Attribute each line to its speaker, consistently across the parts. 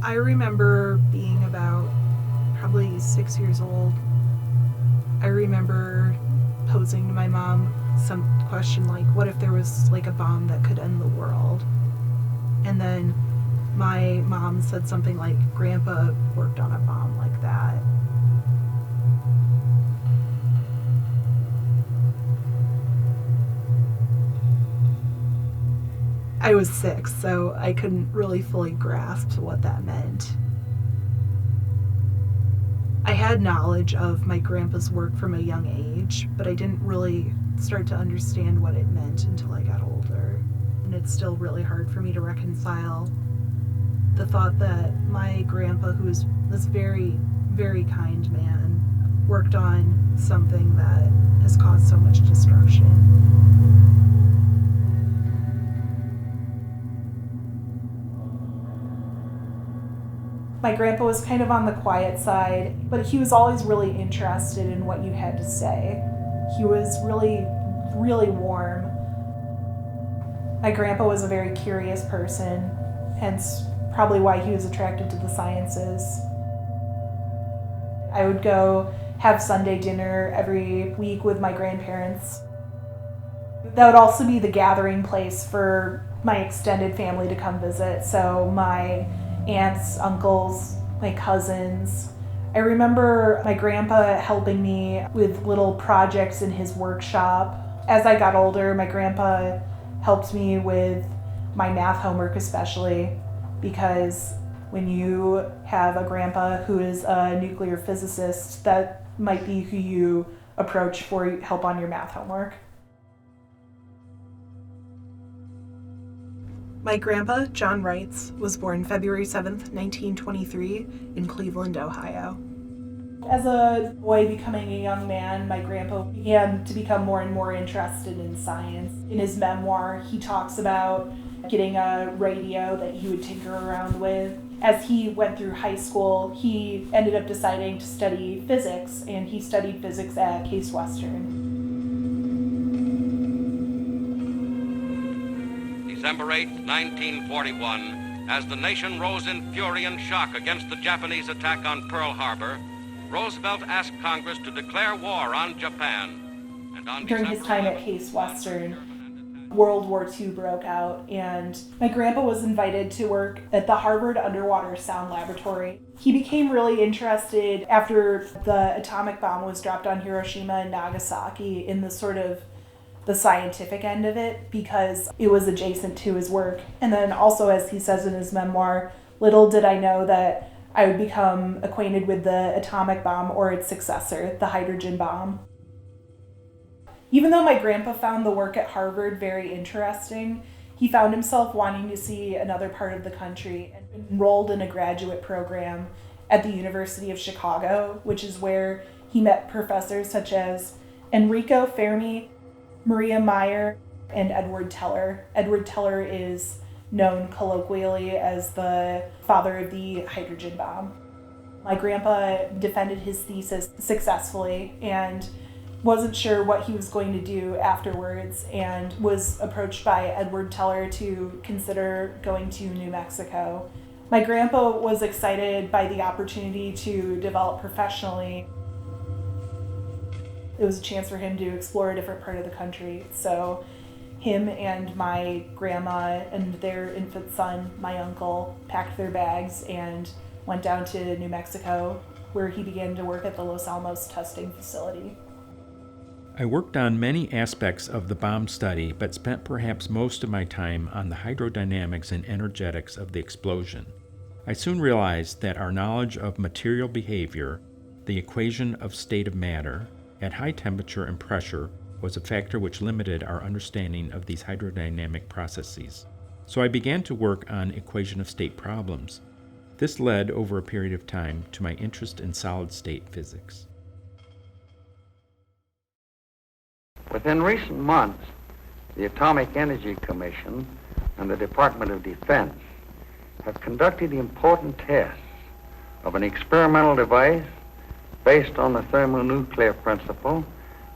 Speaker 1: I remember being about probably 6 years old. I remember posing to my mom some question like, what if there was like a bomb that could end the world? And then my mom said something like, Grandpa worked on a bomb like that. I was 6, so I couldn't really fully grasp what that meant. I had knowledge of my grandpa's work from a young age, but I didn't really start to understand what it meant until I got older. And it's still really hard for me to reconcile the thought that my grandpa, who was this very, very kind man, worked on something that has caused so much destruction. My grandpa was kind of on the quiet side, but he was always really interested in what you had to say. He was really, really warm. My grandpa was a very curious person, hence probably why he was attracted to the sciences. I would go have Sunday dinner every week with my grandparents. That would also be the gathering place for my extended family to come visit. So my aunts, uncles, my cousins. I remember my grandpa helping me with little projects in his workshop. As I got older, my grandpa helped me with my math homework especially, because when you have a grandpa who is a nuclear physicist, that might be who you approach for help on your math homework. My grandpa, John Wrights, was born February 7th, 1923 in Cleveland, Ohio. As a boy becoming a young man, my grandpa began to become more and more interested in science. In his memoir, he talks about getting a radio that he would tinker around with. As he went through high school, he ended up deciding to study physics, and he studied physics at Case Western.
Speaker 2: December 8, 1941, as the nation rose in fury and shock against the Japanese attack on Pearl Harbor, Roosevelt asked Congress to declare war on Japan. And
Speaker 1: during his time at Case Western, World War II broke out, and my grandpa was invited to work at the Harvard Underwater Sound Laboratory. He became really interested after the atomic bomb was dropped on Hiroshima and Nagasaki in the sort of the scientific end of it, because it was adjacent to his work. And then also, as he says in his memoir, little did I know that I would become acquainted with the atomic bomb or its successor, the hydrogen bomb. Even though my grandpa found the work at Harvard very interesting, he found himself wanting to see another part of the country and enrolled in a graduate program at the University of Chicago, which is where he met professors such as Enrico Fermi, Maria Meyer, and Edward Teller. Edward Teller is known colloquially as the father of the hydrogen bomb. My grandpa defended his thesis successfully and wasn't sure what he was going to do afterwards, and was approached by Edward Teller to consider going to New Mexico. My grandpa was excited by the opportunity to develop professionally. It was a chance for him to explore a different part of the country. So him and my grandma and their infant son, my uncle, packed their bags and went down to New Mexico, where he began to work at the Los Alamos testing facility.
Speaker 3: I worked on many aspects of the bomb study, but spent perhaps most of my time on the hydrodynamics and energetics of the explosion. I soon realized that our knowledge of material behavior, the equation of state of matter, at high temperature and pressure was a factor which limited our understanding of these hydrodynamic processes. So I began to work on equation of state problems. This led over a period of time to my interest in solid-state physics.
Speaker 4: Within recent months, the Atomic Energy Commission and the Department of Defense have conducted important tests of an experimental device based on the thermonuclear principle,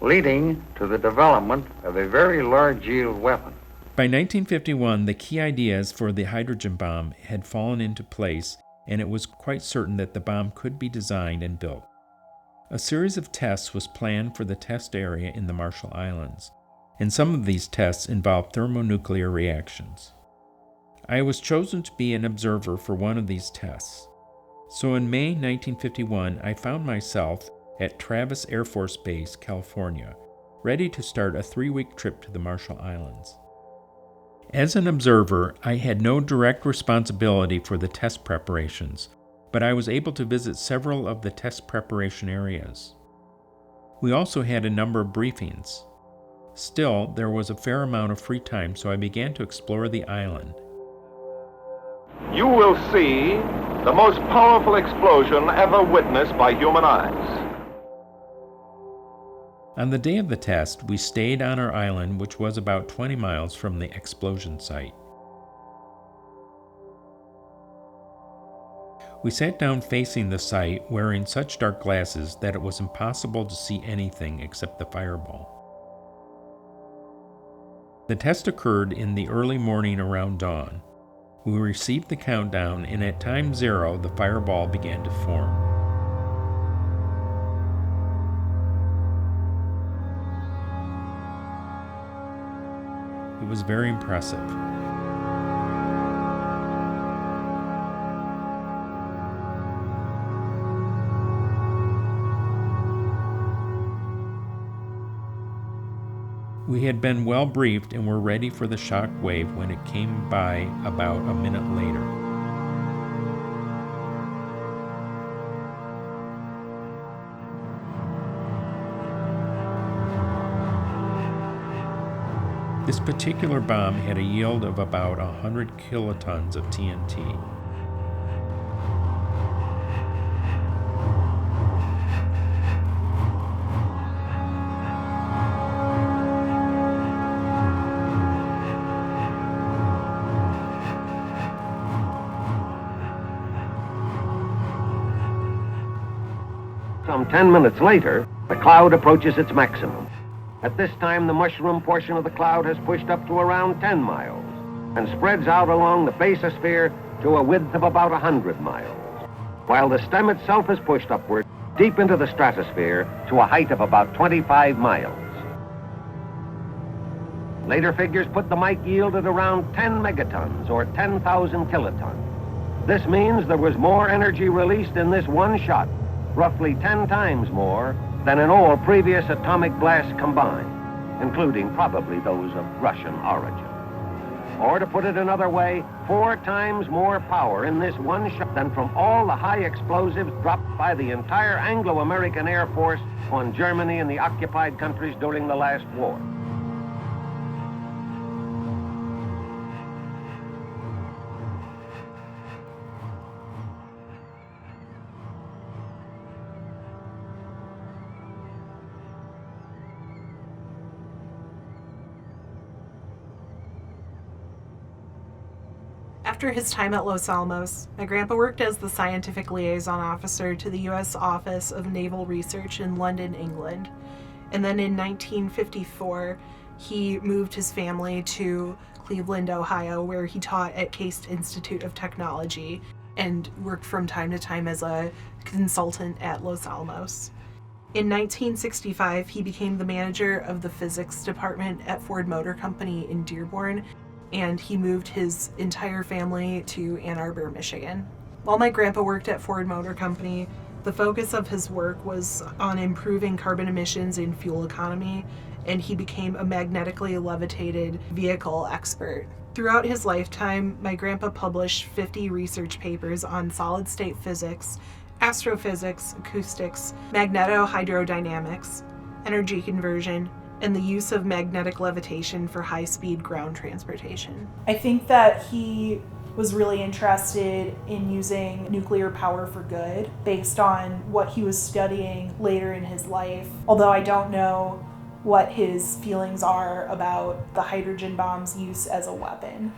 Speaker 4: leading to the development of a very large yield weapon.
Speaker 3: By 1951, the key ideas for the hydrogen bomb had fallen into place, and it was quite certain that the bomb could be designed and built. A series of tests was planned for the test area in the Marshall Islands, and some of these tests involved thermonuclear reactions. I was chosen to be an observer for one of these tests. So in May 1951, I found myself at Travis Air Force Base, California, ready to start a 3-week trip to the Marshall Islands. As an observer, I had no direct responsibility for the test preparations, but I was able to visit several of the test preparation areas. We also had a number of briefings. Still, there was a fair amount of free time, so I began to explore the island.
Speaker 5: You will see the most powerful explosion ever witnessed by human eyes.
Speaker 3: On the day of the test, we stayed on our island, which was about 20 miles from the explosion site. We sat down facing the site, wearing such dark glasses that it was impossible to see anything except the fireball. The test occurred in the early morning around dawn. We received the countdown, and at time 0, the fireball began to form. It was very impressive. We had been well briefed and were ready for the shock wave when it came by about a minute later. This particular bomb had a yield of about 100 kilotons of TNT.
Speaker 6: Some 10 minutes later, the cloud approaches its maximum. At this time, the mushroom portion of the cloud has pushed up to around 10 miles and spreads out along the basosphere to a width of about 100 miles, while the stem itself is pushed upward deep into the stratosphere to a height of about 25 miles. Later figures put the Mike yield at around 10 megatons or 10,000 kilotons. This means there was more energy released in this one shot, roughly 10 times more than in all previous atomic blasts combined, including probably those of Russian origin. Or to put it another way, 4 times more power in this one shot than from all the high explosives dropped by the entire Anglo-American Air Force on Germany and the occupied countries during the last war.
Speaker 1: After his time at Los Alamos, my grandpa worked as the scientific liaison officer to the U.S. Office of Naval Research in London, England. And then in 1954, he moved his family to Cleveland, Ohio, where he taught at Case Institute of Technology and worked from time to time as a consultant at Los Alamos. In 1965, he became the manager of the physics department at Ford Motor Company in Dearborn, and he moved his entire family to Ann Arbor, Michigan. While my grandpa worked at Ford Motor Company, the focus of his work was on improving carbon emissions in fuel economy, and he became a magnetically levitated vehicle expert. Throughout his lifetime, my grandpa published 50 research papers on solid-state physics, astrophysics, acoustics, magnetohydrodynamics, energy conversion, and the use of magnetic levitation for high-speed ground transportation. I think that he was really interested in using nuclear power for good based on what he was studying later in his life, although I don't know what his feelings are about the hydrogen bomb's use as a weapon.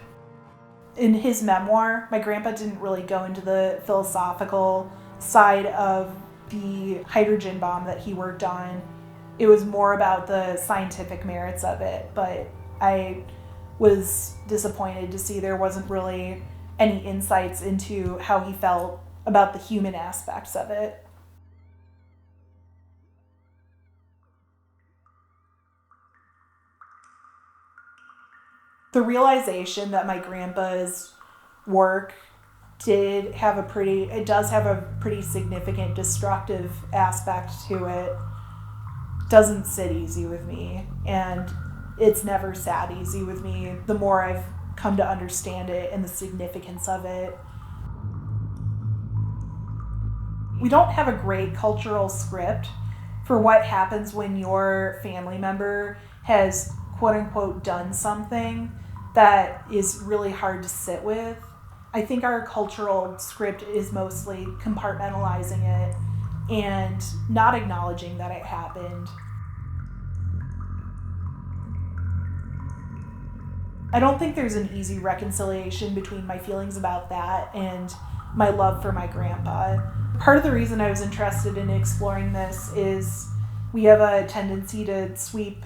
Speaker 1: In his memoir, my grandpa didn't really go into the philosophical side of the hydrogen bomb that he worked on. It was more about the scientific merits of it, but I was disappointed to see there wasn't really any insights into how he felt about the human aspects of it. The realization that my grandpa's work does have a pretty significant destructive aspect to it doesn't sit easy with me, and it's never sat easy with me the more I've come to understand it and the significance of it. We don't have a great cultural script for what happens when your family member has quote unquote done something that is really hard to sit with. I think our cultural script is mostly compartmentalizing it and not acknowledging that it happened. I don't think there's an easy reconciliation between my feelings about that and my love for my grandpa. Part of the reason I was interested in exploring this is we have a tendency to sweep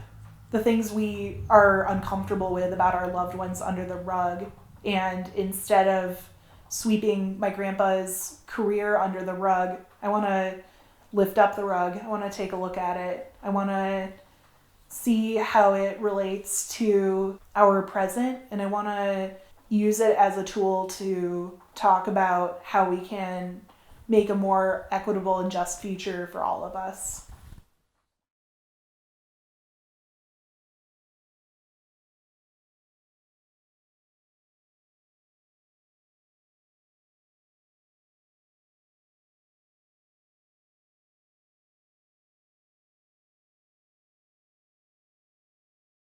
Speaker 1: the things we are uncomfortable with about our loved ones under the rug. And instead of sweeping my grandpa's career under the rug, I want to lift up the rug. I want to take a look at it. I want to see how it relates to our present, and I want to use it as a tool to talk about how we can make a more equitable and just future for all of us.